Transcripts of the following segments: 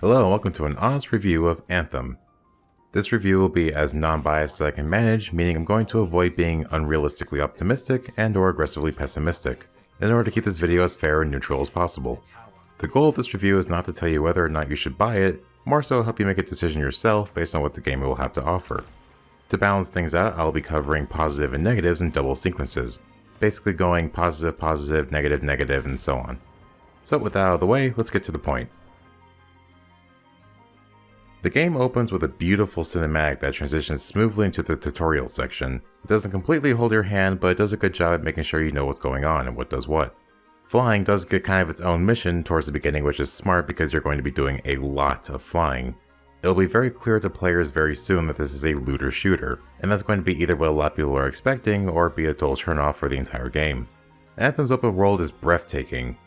Hello and welcome to an honest review of Anthem. This review will be as non-biased as I can manage, meaning I'm going to avoid being unrealistically optimistic and or aggressively pessimistic, in order to keep this video as fair and neutral as possible. The goal of this review is not to tell you whether or not you should buy it, more so help you make a decision yourself based on what the game will have to offer. To balance things out, I'll be covering positive and negatives in double sequences, basically going positive, positive, negative, negative, and so on. So with that out of the way, let's get to the point. The game opens with a beautiful cinematic that transitions smoothly into the tutorial section. It doesn't completely hold your hand, but it does a good job at making sure you know what's going on and what does what. Flying does get kind of its own mission towards the beginning, which is smart because you're going to be doing a lot of flying. It'll be very clear to players very soon that this is a looter shooter, and that's going to be either what a lot of people are expecting or be a total turnoff for the entire game. Anthem's open world is breathtaking.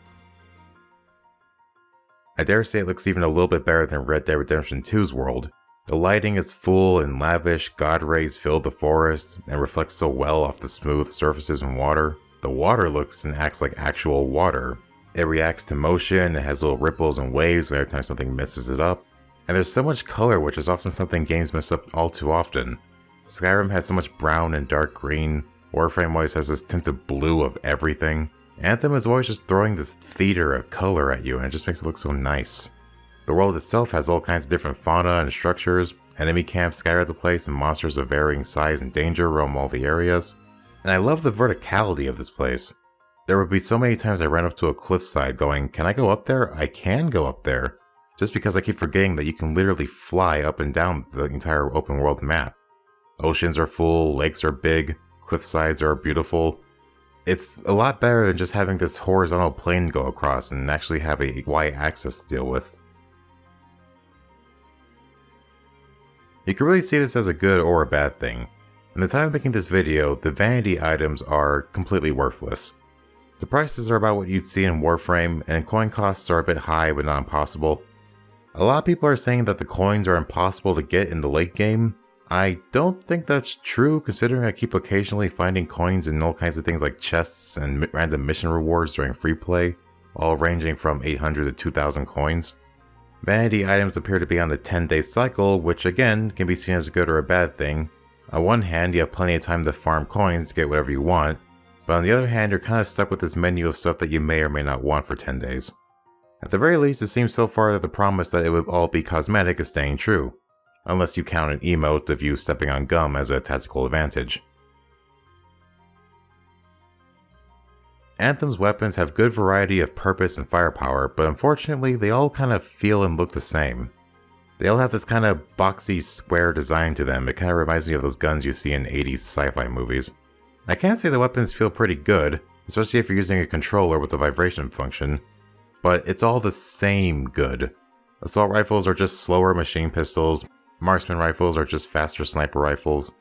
I dare say it looks even a little bit better than Red Dead Redemption 2's world. The lighting is full and lavish, god rays fill the forest, and reflect so well off the smooth surfaces and water. The water looks and acts like actual water. It reacts to motion, it has little ripples and waves every time something messes it up. And there's so much color, which is often something games mess up all too often. Skyrim has so much brown and dark green, Warframe always has this tint of blue of everything. Anthem is always just throwing this theater of color at you, and it just makes it look so nice. The world itself has all kinds of different fauna and structures, enemy camps scatter the place, and monsters of varying size and danger roam all the areas. And I love the verticality of this place. There would be so many times I ran up to a cliffside going, can I go up there? I can go up there. Just because I keep forgetting that you can literally fly up and down the entire open world map. Oceans are full, lakes are big, cliffsides are beautiful. It's a lot better than just having this horizontal plane go across and actually have a y-axis to deal with. You can really see this as a good or a bad thing. In the time of making this video, the vanity items are completely worthless. The prices are about what you'd see in Warframe, and coin costs are a bit high but not impossible. A lot of people are saying that the coins are impossible to get in the late game. I don't think that's true, considering I keep occasionally finding coins in all kinds of things like chests and random mission rewards during free play, all ranging from 800 to 2000 coins. Vanity items appear to be on a 10-day cycle, which again can be seen as a good or a bad thing. On one hand, you have plenty of time to farm coins to get whatever you want, but on the other hand, you're kind of stuck with this menu of stuff that you may or may not want for 10 days. At the very least, it seems so far that the promise that it would all be cosmetic is staying true. Unless you count an emote of you stepping on gum as a tactical advantage. Anthem's weapons have good variety of purpose and firepower, but unfortunately they all kind of feel and look the same. They all have this kind of boxy square design to them. It kind of reminds me of those guns you see in 80s sci-fi movies. I can't say the weapons feel pretty good, especially if you're using a controller with a vibration function, but it's all the same good. Assault rifles are just slower machine pistols. Marksman rifles are just faster sniper rifles.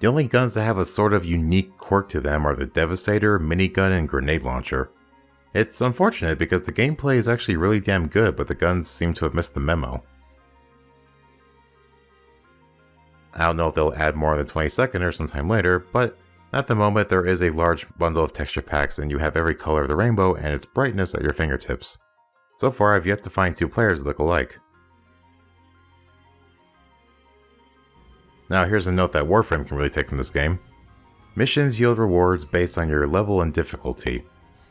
The only guns that have a sort of unique quirk to them are the Devastator, minigun, and grenade launcher. It's unfortunate because the gameplay is actually really damn good, but the guns seem to have missed the memo. I don't know if they'll add more in the 22nd or sometime later, but at the moment there is a large bundle of texture packs and you have every color of the rainbow and its brightness at your fingertips. So far I've yet to find two players that look alike. Now here's a note that Warframe can really take from this game. Missions yield rewards based on your level and difficulty.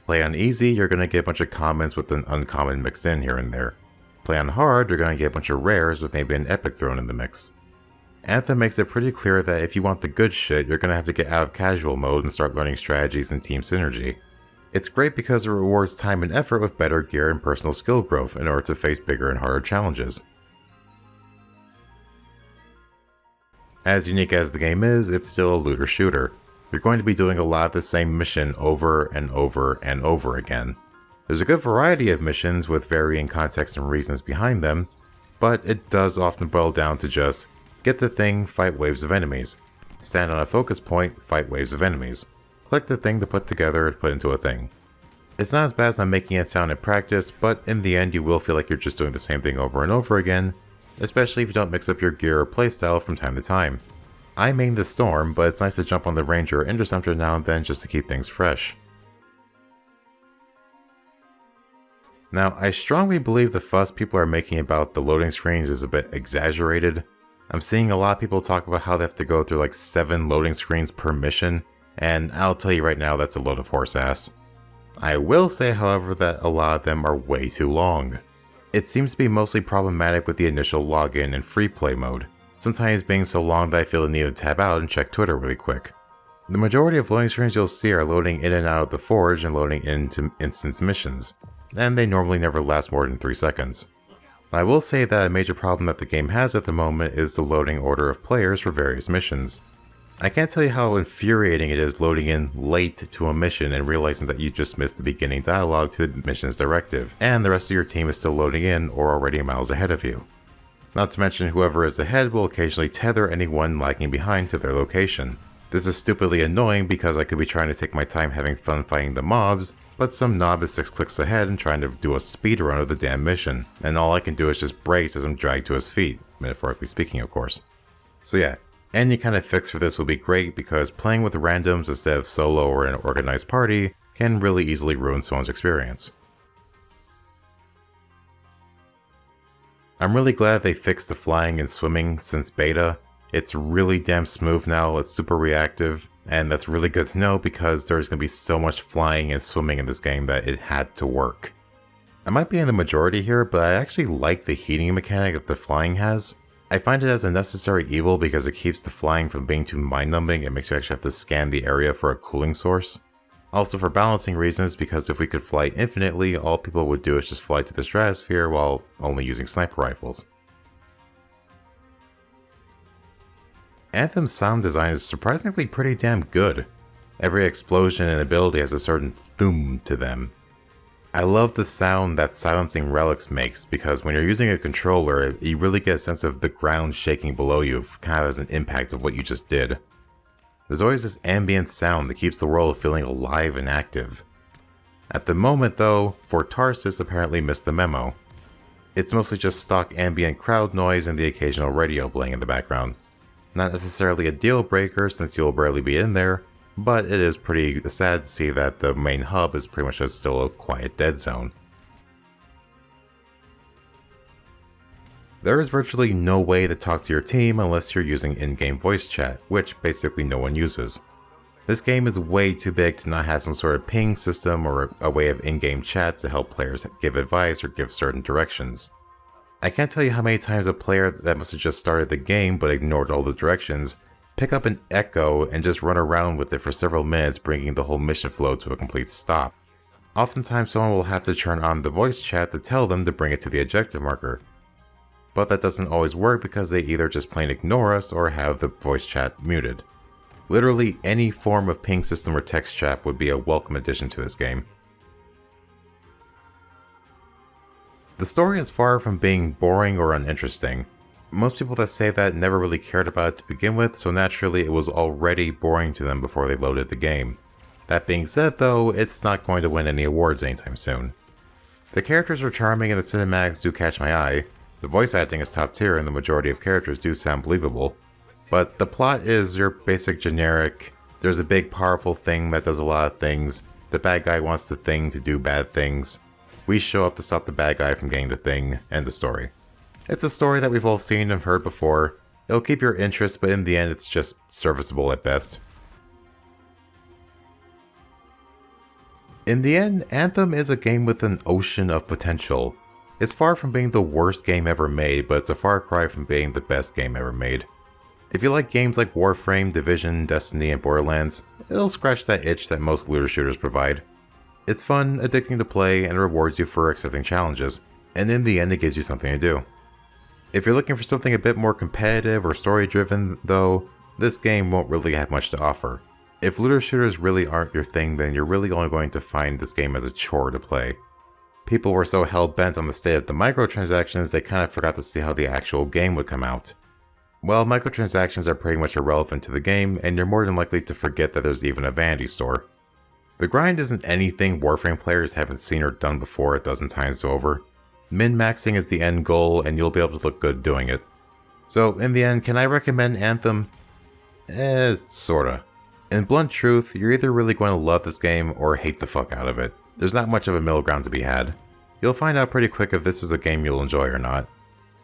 Play on easy, you're going to get a bunch of commons with an uncommon mixed in here and there. Play on hard, you're going to get a bunch of rares with maybe an epic thrown in the mix. Anthem makes it pretty clear that if you want the good shit, you're going to have to get out of casual mode and start learning strategies and team synergy. It's great because it rewards time and effort with better gear and personal skill growth in order to face bigger and harder challenges. As unique as the game is, it's still a looter shooter. You're going to be doing a lot of the same mission over and over and over again. There's a good variety of missions with varying context and reasons behind them, but it does often boil down to just get the thing, fight waves of enemies. Stand on a focus point, fight waves of enemies. Collect the thing to put together and put into a thing. It's not as bad as I'm making it sound in practice, but in the end you will feel like you're just doing the same thing over and over again, especially if you don't mix up your gear or playstyle from time to time. I main the Storm, but it's nice to jump on the Ranger or Interceptor now and then just to keep things fresh. Now, I strongly believe the fuss people are making about the loading screens is a bit exaggerated. I'm seeing a lot of people talk about how they have to go through like 7 loading screens per mission, and I'll tell you right now that's a load of horse ass. I will say, however, that a lot of them are way too long. It seems to be mostly problematic with the initial login and free play mode, sometimes being so long that I feel the need to tab out and check Twitter really quick. The majority of loading screens you'll see are loading in and out of the forge and loading into instance missions, and they normally never last more than 3 seconds. I will say that a major problem that the game has at the moment is the loading order of players for various missions. I can't tell you how infuriating it is loading in late to a mission and realizing that you just missed the beginning dialogue to the mission's directive, and the rest of your team is still loading in or already miles ahead of you. Not to mention whoever is ahead will occasionally tether anyone lagging behind to their location. This is stupidly annoying because I could be trying to take my time having fun fighting the mobs, but some knob is 6 clicks ahead and trying to do a speedrun of the damn mission, and all I can do is just brace as I'm dragged to his feet, metaphorically speaking of course. So yeah, any kind of fix for this would be great because playing with randoms instead of solo or an organized party can really easily ruin someone's experience. I'm really glad they fixed the flying and swimming since beta. It's really damn smooth now, it's super reactive, and that's really good to know because there's going to be so much flying and swimming in this game that it had to work. I might be in the majority here, but I actually like the heating mechanic that the flying has. I find it as a necessary evil because it keeps the flying from being too mind-numbing and makes you actually have to scan the area for a cooling source. Also for balancing reasons, because if we could fly infinitely, all people would do is just fly to the stratosphere while only using sniper rifles. Anthem's sound design is surprisingly pretty damn good. Every explosion and ability has a certain thoom to them. I love the sound that silencing relics makes because when you're using a controller, you really get a sense of the ground shaking below you kind of as an impact of what you just did. There's always this ambient sound that keeps the world feeling alive and active. At the moment though, Fort Tarsis apparently missed the memo. It's mostly just stock ambient crowd noise and the occasional radio playing in the background. Not necessarily a deal breaker since you'll barely be in there, but it is pretty sad to see that the main hub is pretty much just still a quiet dead zone. There is virtually no way to talk to your team unless you're using in-game voice chat, which basically no one uses. This game is way too big to not have some sort of ping system or a way of in-game chat to help players give advice or give certain directions. I can't tell you how many times a player that must have just started the game but ignored all the directions pick up an echo and just run around with it for several minutes, bringing the whole mission flow to a complete stop. Oftentimes someone will have to turn on the voice chat to tell them to bring it to the objective marker. But that doesn't always work because they either just plain ignore us or have the voice chat muted. Literally any form of ping system or text chat would be a welcome addition to this game. The story is far from being boring or uninteresting. Most people that say that never really cared about it to begin with, so naturally it was already boring to them before they loaded the game. That being said though, it's not going to win any awards anytime soon. The characters are charming and the cinematics do catch my eye. The voice acting is top tier and the majority of characters do sound believable. But the plot is your basic generic, there's a big powerful thing that does a lot of things, the bad guy wants the thing to do bad things. We show up to stop the bad guy from getting the thing, end of story. It's a story that we've all seen and heard before. It'll keep your interest, but in the end it's just serviceable at best. In the end, Anthem is a game with an ocean of potential. It's far from being the worst game ever made, but it's a far cry from being the best game ever made. If you like games like Warframe, Division, Destiny, and Borderlands, it'll scratch that itch that most looter shooters provide. It's fun, addicting to play, and rewards you for accepting challenges, and in the end it gives you something to do. If you're looking for something a bit more competitive or story-driven, though, this game won't really have much to offer. If looter shooters really aren't your thing, then you're really only going to find this game as a chore to play. People were so hell-bent on the state of the microtransactions they kind of forgot to see how the actual game would come out. Well, microtransactions are pretty much irrelevant to the game, and you're more than likely to forget that there's even a vanity store. The grind isn't anything Warframe players haven't seen or done before a dozen times over. Min-maxing is the end goal, and you'll be able to look good doing it. So, in the end, can I recommend Anthem? Sorta. In blunt truth, you're either really going to love this game or hate the fuck out of it. There's not much of a middle ground to be had. You'll find out pretty quick if this is a game you'll enjoy or not.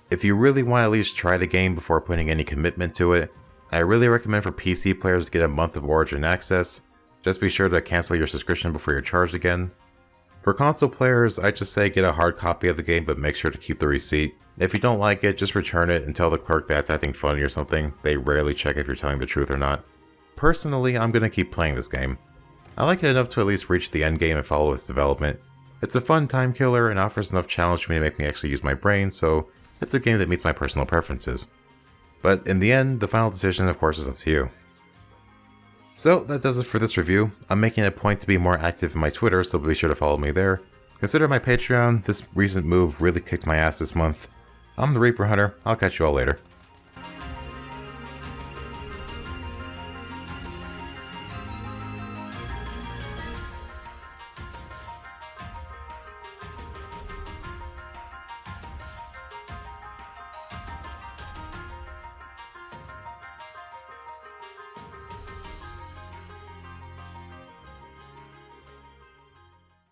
If you really want to at least try the game before putting any commitment to it, I really recommend for PC players to get a month of Origin access. Just be sure to cancel your subscription before you're charged again. For console players, I just say get a hard copy of the game, but make sure to keep the receipt. If you don't like it, just return it and tell the clerk that's acting funny or something. They rarely check if you're telling the truth or not. Personally, I'm gonna keep playing this game. I like it enough to at least reach the end game and follow its development. It's a fun time killer and offers enough challenge for me to make me actually use my brain, so it's a game that meets my personal preferences. But in the end, the final decision of course is up to you. So that does it for this review. I'm making it a point to be more active in my Twitter, so be sure to follow me there. Consider my Patreon. This recent move really kicked my ass this month. I'm the Reaper Hunter. I'll catch you all later.